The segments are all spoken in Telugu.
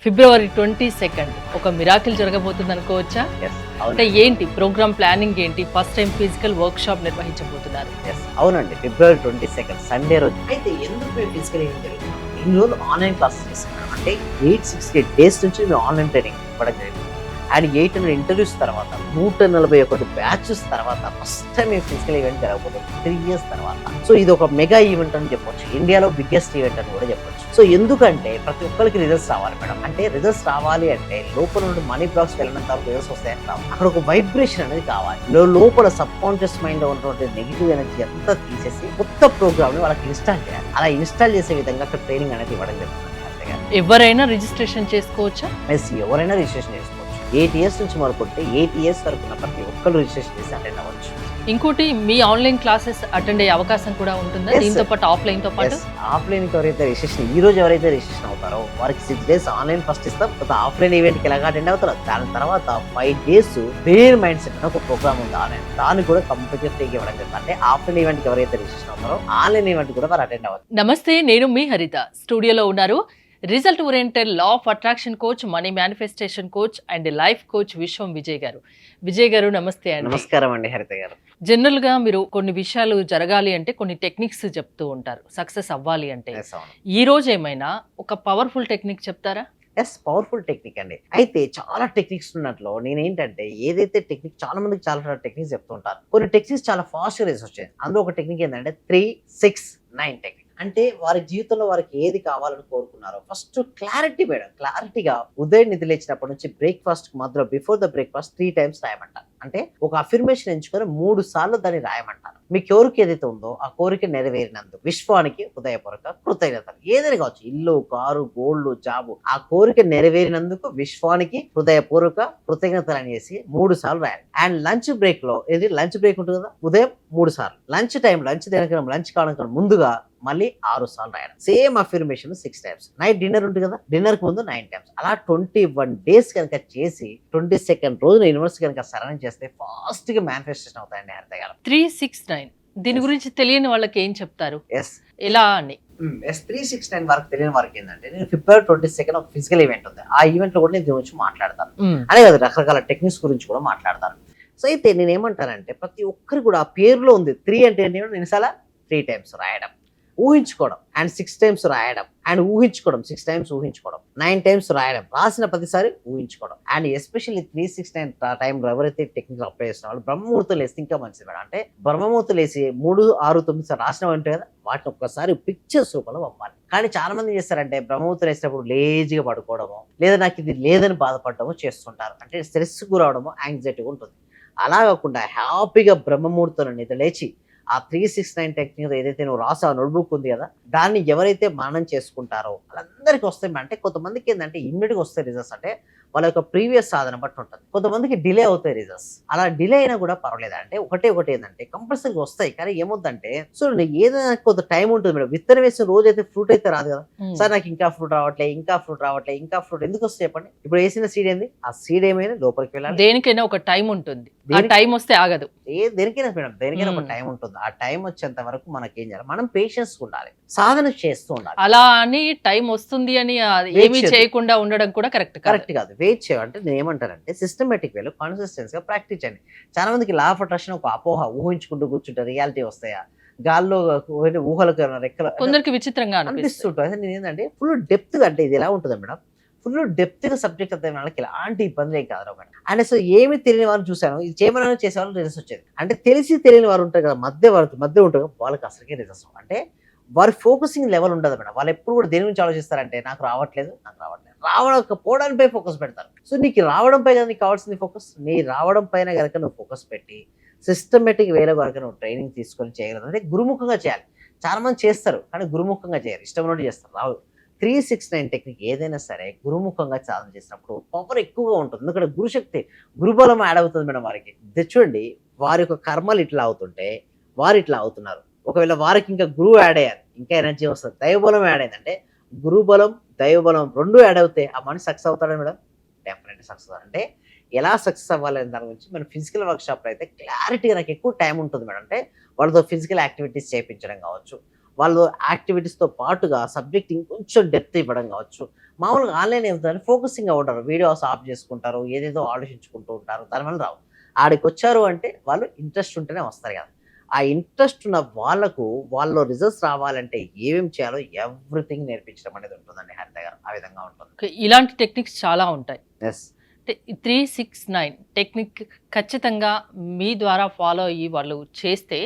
ఫిబ్రవరి 22 ఒక మిరాకిల్ జరగబోతుంది అనుకోవచ్చా? అంటే ఏంటి ప్రోగ్రామ్ ప్లానింగ్ ఏంటి? First time physical workshop నిర్వహించబోతున్నారు. అవునండి, ఫిబ్రవరి 22 సండే రోజు. అయితే ఎందుకు మేము ఫిజికల్ ఏం జరుగుతున్నాం, ఇన్ని రోజులు ఆన్లైన్ క్లాసెస్ చేస్తున్నాం. అంటే 868 days నుంచి మేము ఆన్లైన్ ట్రైనింగ్ ఇవ్వడం జరిగింది. అండ్ 800 ఇంటర్వ్యూస్ తర్వాత 141 బ్యాచెస్ తర్వాత ఫస్ట్ టైం మేము ఫిజికల్ ఈవెంట్ జరగబోతుంది 3 years తర్వాత. సో ఇది ఒక మెగా ఈవెంట్ అని చెప్పొచ్చు, ఇండియాలో బిగ్గెస్ట్ ఈవెంట్ అని కూడా చెప్పొచ్చు. సో ఎందుకంటే ప్రతి ఒక్కరికి రిజల్ట్స్ రావాలి మేడం. అంటే రిజల్ట్స్ రావాలి అంటే లోపల నుండి మనీ బ్లాక్స్ వెళ్ళినంత వరకు రిజల్ట్స్ వస్తాయని రావు. అక్కడ ఒక వైబ్రేషన్ అనేది కావాలి. లోపల సబ్ కాన్షియస్ మైండ్ లో ఉన్నటువంటి నెగిటివ్ ఎనర్జీ అంతా తీసేసి కొత్త ప్రోగ్రామ్ ని వాళ్ళకి ఇన్స్టాల్ చేయాలి. అలా ఇన్స్టాల్ చేసే విధంగా అక్కడ ట్రైనింగ్ అనేది ఇవ్వడం జరుగుతుంది. ఎవరైనా రిజిస్ట్రేషన్ చేసుకోవచ్చా? ఎవరైనా రిజిస్ట్రేషన్ చేసుకోవచ్చు. 8 years నుంచి మొదలుకుంటే 8 years వరకు ఉన్న ప్రతి ఒక్కరు రిజిస్ట్రేషన్ చేసి అటెండ్ అవ్వచ్చు. ఇంకోటి, మీ ఆన్లైన్ క్లాసెస్ అటెండ్ అయ్యే అవకాశం కూడా ఉంటుందా? దీంతో పాటు ఆఫ్లైన్ తో పాటు ఆఫ్లైన్ ఎవరైతే రిజిస్ట్రేషన్ ఈ రోజు ఎవరైతే రిజిస్ట్రేషన్ అవుతారో వారికి 6 days ఆన్లైన్ ఫస్ట్ ఇస్తాం. తర్వాత ఆఫ్లైన్ ఈవెంట్ కి ఎలాగా అటెండ్ అవుతారో దాని తర్వాత 5 days వేర్ మైండ్ సెట్ అని ఒక ప్రోగ్రామ్ ఉంది ఆన్లైన్. దాన్ని కూడా కంప్లీట్గా ఫ్రీగా ఇవ్వడం జరుగుతుంది. అంటే ఆఫ్లైన్ ఈవెంట్ కి ఎవరైతే రిజిస్ట్రేషన్ అవుతారో ఆన్లైన్ ఈవెంట్ కూడా వారు అటెండ్ అవ్వచ్చు. నమస్తే, నేను మీ హరిత. స్టూడియోలో ఉన్నారు result oriented law of attraction coach, money manifestation coach and life coach విశ్వం విజయ్ గారు. విజయ్ గారు నమస్తే అండి. నమస్కారం అండి హరిత గారు. జనరల్ గా మీరు కొన్ని విషయాలు జరగాలి అంటే కొన్ని టెక్నిక్స్ చెప్తూ ఉంటారు, సక్సెస్ అవ్వాలి అంటే. ఈ రోజు ఏమైనా ఒక పవర్ఫుల్ టెక్నిక్ చెప్తారా? పవర్ఫుల్ టెక్నిక్ అండి. అయితే చాలా టెక్నిక్స్ ఉన్నట్లు నేనేంటంటే ఏదైతే టెక్నిక్ చాలా మందికి చాలా టెక్నిక్స్ చెప్తుంటారు. కొన్ని టెక్నిక్స్ చాలా ఫాస్ట్ గా వచ్చాయి. అందులో ఒక టెక్నిక్ ఏంటంటే 3-6-9 టెక్నిక్. అంటే వారి జీవితంలో వారికి ఏది కావాలని కోరుకున్నారో ఫస్ట్ క్లారిటీ మేడం. క్లారిటీగా ఉదయం నిధి లేచినప్పటి నుంచి బ్రేక్ఫాస్ట్ మధ్యలో బిఫోర్ ద బ్రేక్ఫాస్ట్ 3 times రాయమంటారు. అంటే ఒక అఫర్మేషన్ ఎంచుకొని 3 సార్లు దాన్ని రాయమంటారు. మీ కోరిక ఏదైతే ఉందో ఆ కోరిక నెరవేరినందుకు విశ్వానికి హృదయపూర్వక కృతజ్ఞతలు. ఏదైనా కావచ్చు, ఇల్లు, కారు, గోల్డ్, జాబు, ఆ కోరిక నెరవేరినందుకు విశ్వానికి హృదయపూర్వక కృతజ్ఞతలు అనేసి 3 సార్లు రాయాలి. అండ్ లంచ్ బ్రేక్ లో, ఇది లంచ్ బ్రేక్ ఉంటుంది కదా, ఉదయం 3 సార్లు, లంచ్ టైం లంచ్ తినక లంచ్ కావడానికి ముందుగా మళ్ళీ 6 సార్లు రాయడం. Same affirmation 6 times. Night dinner ఉంటుంది కదా, డిన్నర్ కు ముందు 9 times. అలా 21 days కనుక చేసి 22nd రోజున యూనివర్స్ కనుక సరైన చేస్తే ఫాస్ట్ గా మేనిఫెస్టేషన్ అవుతాయండి హరిత గారు. 3-6-9 దీని గురించి తెలియని వాళ్ళకి ఏం చెప్తారు? ఎలా అని 3-6-9 వరకు తెలియని వారికి ఏంటంటే, నేను ఫిబ్రవరి 22 ఒక ఫిజికల్ ఈవెంట్ ఉంది. ఆ ఈవెంట్ లో కూడా నేను దీని గురించి మాట్లాడతాను. అదే కదా, రకరకాల టెక్నిక్స్ గురించి కూడా మాట్లాడతాను. సో అయితే నేను ఏమంటానంటే ప్రతి ఒక్కరు కూడా ఆ పేరులో ఉంది 3 అంటే ఏంటి, నిమిషాల 3 times రాయడం, ఊహించుకోవడం, అండ్ 6 times రాయడం, అండ్ ఊహించుకోవడం, 6 times ఊహించుకోవడం, 9 times రాయడం, రాసిన ప్రతిసారి ఊహించుకోవడం. అండ్ ఎస్పెషల్లీ 3-6-9 టైంలో ఎవరైతే టెక్నిక్ అప్లై చేసిన వాళ్ళు బ్రహ్మముహూర్తం లేస్తే ఇంకా మంచిది మేడం. అంటే బ్రహ్మముహూర్తం లేసి 3-6-9 సార్లు రాసిన ఉంటాయి కదా, వాటిని ఒక్కసారి పిక్చర్స్ రూపంలో పంపాలి. కానీ చాలా మంది ఏం చేస్తారంటే బ్రహ్మముహూర్తం వేసినప్పుడు లేజీగా పడుకోవడము, లేదా నాకు ఇది లేదని బాధపడడము చేస్తుంటారు. అంటే స్ట్రెస్ గురవడము, యాంగ్జైటీ ఉంటుంది. అలా కాకుండా హ్యాపీగా బ్రహ్మముహూర్తం నిద్ర లేచి ఆ 3-6-9 టెక్నిక్ ఏదైతే నువ్వు రాసా నోట్బుక్ ఉంది కదా, దాన్ని ఎవరైతే మననం చేసుకుంటారో వాళ్ళందరికీ వస్తాయి. అంటే కొంతమందికి ఏంటంటే ఇమ్మీడియట్గా వస్తాయి రిజల్ట్స్, అంటే వాళ్ళ యొక్క ప్రీవియస్ సాధన బట్టి ఉంటుంది. కొంతమందికి డిలే అవుతాయి రిజల్ట్స్. అలా డిలే అయినా కూడా పర్వాలేదు. అంటే ఒకటి ఏంటంటే కంపల్సరీగా వస్తాయి. కానీ ఏమవుతుందంటే చూడండి, ఏదైనా కొంత టైం ఉంటుంది మేడం. విత్తనం వేసిన రోజు అయితే ఫ్రూట్ అయితే రాదు కదా. సార్ నాకు ఇంకా ఫ్రూట్ రావట్లే, ఇంకా ఫ్రూట్ ఎందుకు వస్తాయి చెప్పండి. ఇప్పుడు వేసిన సీడ్ ఏంది, ఆ సీడ్ ఏమైనా లోపలికి వెళ్ళాలి. దేనికైనా ఒక టైం ఉంటుంది, ఆ టైం వస్తే ఆగదు. దేనికైనా మేడం, దేనికైనా ఒక టైం ఉంటుంది. ఆ టైం వచ్చేంత వరకు మనకి ఏం చేయాలి, మనం పేషెన్స్ ఉండాలి, సాధన చేస్తూ ఉండాలి. అలా అని టైం వస్తుంది అని ఏమీ చేయకుండా ఉండడం కూడా కరెక్ట్ కాదు. వెయిట్ చేయాలంటే నేను ఏమంటానంటే సిస్టమేటిక్ వేలో కన్సిస్టెన్సీ గా ప్రాక్టీస్ చేయండి. చాలా మందికి లా ఆఫ్ అట్రాక్షన్ ఒక అపోహ, ఊహించుకుంటూ కూర్చుంటే రియాలిటీ వస్తాయా, గాల్లో ఊహలకు రెక్కలు, కొందరికి విచిత్రంగా అనిపిస్తుంటుంది. అసలు నేను ఏంటంటే ఫుల్ డెప్త్ గా, అంటే ఇది ఎలా ఉంటుంది మేడం, ఫుల్ డెప్త్ గా సబ్జెక్ట్ అర్థం వాళ్ళకి ఎలాంటి ఇబ్బంది ఏం కాదు మేడం. అండ్ అసలు ఏమి తెలియని వారిని చూశాను, ఇది చేయమని చేసే వాళ్ళు రిజల్ట్స్ వచ్చేది. అంటే తెలిసి తెలియని వారు ఉంటారు కదా, మధ్య ఉంటారు, వాళ్ళకి అసలుకే రిజల్ట్స్. అంటే వారి ఫోకసింగ్ లెవెల్ ఉండదు మేడం. వాళ్ళు ఎప్పుడు కూడా దేని గురించి ఆలోచిస్తారంటే నాకు రావట్లేదు, రావకపోవడంపై ఫోకస్ పెడతారు. సో నీకు రావడంపై కదా నీకు కావాల్సింది ఫోకస్. నీ రావడం పైన కనుక నువ్వు ఫోకస్ పెట్టి సిస్టమేటిక్ వేలో కనుక నువ్వు ట్రైనింగ్ తీసుకొని చేయగలరు. అంటే గురుముఖంగా చేయాలి. చాలా మంది చేస్తారు కానీ గురుముఖంగా చేయరు, ఇష్టం ఉన్నట్టు చేస్తారు. రావు 3-6-9 టెక్నిక్ ఏదైనా సరే గురుముఖంగా సాధన చేసినప్పుడు పవర్ ఎక్కువగా ఉంటుంది. ఎందుకంటే గురుశక్తి, గురుబలం యాడ్ అవుతుంది మేడం వారికి. చూడండి, వారి యొక్క కర్మలు ఇట్లా అవుతుంటే వారు ఇట్లా అవుతున్నారు. ఒకవేళ వారికి ఇంకా గురువు యాడ్ అయ్యారు, ఇంకా ఎనర్జీ వస్తుంది. దైవబలం యాడ్ అయిందంటే గురుబలం, దైవబలం 2 యాడ్ అవుతాయి. ఆ మనిషి సక్సెస్ అవుతాడు మేడం, డెఫినెట్గా సక్సెస్ అవుతాడు. అంటే ఎలా సక్సెస్ అవ్వాలనే దాని గురించి మన ఫిజికల్ వర్క్ షాప్లో అయితే క్లారిటీగా నాకు ఎక్కువ టైం ఉంటుంది మేడం. అంటే వాళ్ళతో ఫిజికల్ యాక్టివిటీస్ చేయించడం కావచ్చు, వాళ్ళు యాక్టివిటీస్తో పాటుగా సబ్జెక్ట్ ఇంకొంచెం డెప్త్ ఇవ్వడం కావచ్చు. మామూలుగా ఆన్లైన్ ఏమవుతుందని ఫోకసింగ్ అవ్వడారు, వీడియోస్ ఆఫ్ చేసుకుంటారు, ఏదేదో ఆలోచించుకుంటూ ఉంటారు, దానివల్ల రావు. ఆడికి వచ్చారు అంటే వాళ్ళు ఇంట్రెస్ట్ ఉంటేనే వస్తారు కదా. ఆ ఇంట్రెస్ట్ ఉన్న వాళ్ళకు వాళ్ళలో రిజల్ట్స్ రావాలంటే ఏమేమి చేయాలో ఎవ్రీథింగ్ నేర్పించడం అనేది ఉంటుందండి హరిత గారు. ఆ విధంగా ఉంటుంది. ఓకే, ఇలాంటి టెక్నిక్స్ చాలా ఉంటాయి. ఎస్ 369 టెక్నిక్ ఖచ్చితంగా మీ ద్వారా ఫాలో అయ్యి వాళ్ళు చేస్తే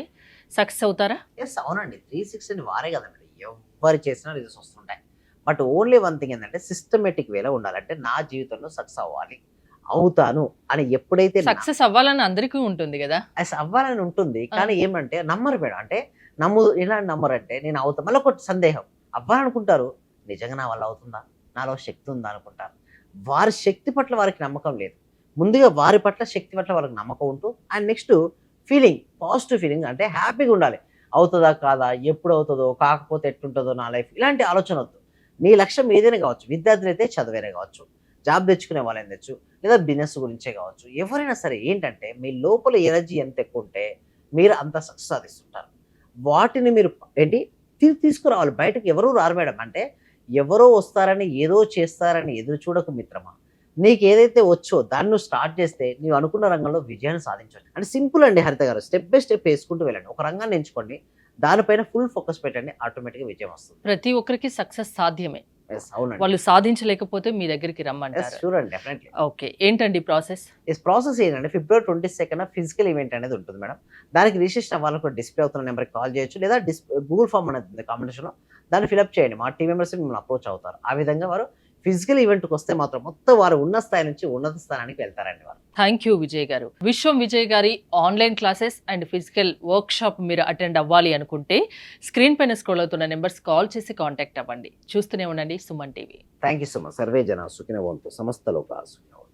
సక్సెస్ అవుతారా? ఎస్ అవునండి. 360 వారే కదండి, ఎవరు చేసినా రిజల్ట్స్ వస్తుంటాయి. బట్ ఓన్లీ వన్ థింగ్ ఏంటంటే సిస్టమేటిక్ వేలో ఉండాలంటే నా జీవితంలో సక్సెస్ అవ్వాలి, అవుతాను అని ఎప్పుడైతే సక్సెస్ అవ్వాలని అందరికీ ఉంటుంది కదా. అవ్వాలని ఉంటుంది. కానీ ఏమంటే నమ్మరు మేడం. అంటే ఎలా నమ్మరు అంటే నేను అవుతా, మళ్ళీ ఒకటి సందేహం, అవ్వాలనుకుంటారు, నిజంగా నా వల్ల అవుతుందా, నాలో శక్తి ఉందా అనుకుంటారు. వారి శక్తి పట్ల వారికి నమ్మకం లేదు. ముందుగా వారి పట్ల శక్తి పట్ల వాళ్ళకి నమ్మకం ఉంటూ and next feeling, positive feeling, అంటే హ్యాపీగా ఉండాలి. అవుతుందా కాదా, ఎప్పుడు అవుతుందో, కాకపోతే ఎట్లుంటుందో నా లైఫ్, ఇలాంటి ఆలోచన వద్దు. నీ లక్ష్యం ఏదైనా కావచ్చు, విద్యార్థులు అయితే చదివేనే కావచ్చు, జాబ్ తెచ్చుకునే వాళ్ళని తెచ్చు, లేదా బిజినెస్ గురించే కావచ్చు, ఎవరైనా సరే ఏంటంటే మీ లోపల ఎనర్జీ ఎంత ఎక్కువ ఉంటే మీరు అంత సక్సెస్ సాధిస్తుంటారు. వాటిని మీరు ఏంటి తీసుకురావాలి బయటకు. ఎవరు రారు మేడం. అంటే ఎవరో వస్తారని ఏదో చేస్తారని ఎదురు చూడకు మిత్రమా. నీకు ఏదైతే వచ్చో దాన్ని నువ్వు స్టార్ట్ చేస్తే నీవు అనుకున్న రంగంలో విజయాన్ని సాధించవచ్చు. అంటే సింపుల్ అండి హరిత గారు, స్టెప్ బై స్టెప్ వేసుకుంటూ వెళ్ళండి. ఒక రంగాన్ని ఎంచుకోండి, దానిపైన ఫుల్ ఫోకస్ పెట్టండి, ఆటోమేటిక్గా విజయం వస్తుంది. ప్రతి ఒక్కరికి సక్సెస్ సాధ్యమే. అవునండి. వాళ్ళు సాధించలేకపోతే మీ దగ్గరికి రమ్మంటారు. చూడండి డెఫినెట్లీ. ఓకే, ఏంటండి ప్రాసెస్? ప్రాసెస్ ఏంటంటే February 22 ఫిజికల్ ఈవెంట్ అనేది ఉంటుంది మేడం. దానికి రిజిస్ట్రేషన్ అవ్వాలనుకో డిస్ప్లే అవుతున్న నెంబర్కి కాల్ చేయొచ్చు, లేదా గూగుల్ ఫామ్ అనేది ఉంది కాంపిటీషన్లో, దాన్ని ఫిల్అప్ చేయండి. మా టీం మెంబర్స్ మిమ్మల్ని అప్రోచ్ అవుతారు. ఆ విధంగా వారు ఫిజికల్ ఈవెంట్కి వస్తే మాత్రం మొత్తం వారు ఉన్న స్థాయి నుంచి ఉన్నత స్థానానికి వెళ్తారండి వారు. థ్యాంక్ యూ విజయ్ గారు. విశ్వం విజయ్ గారి online classes and physical work shop మీరు అటెండ్ అవ్వాలి అనుకుంటే స్క్రీన్ పైన స్క్రోల్ అవుతున్న నెంబర్స్ కాల్ చేసి కాంటాక్ట్ అవ్వండి. చూస్తూనే ఉండండి Suman TV. Thank you so much. Survey జన సుఖినో భవంతు, సమస్త లోకా సుఖినో భవంతు.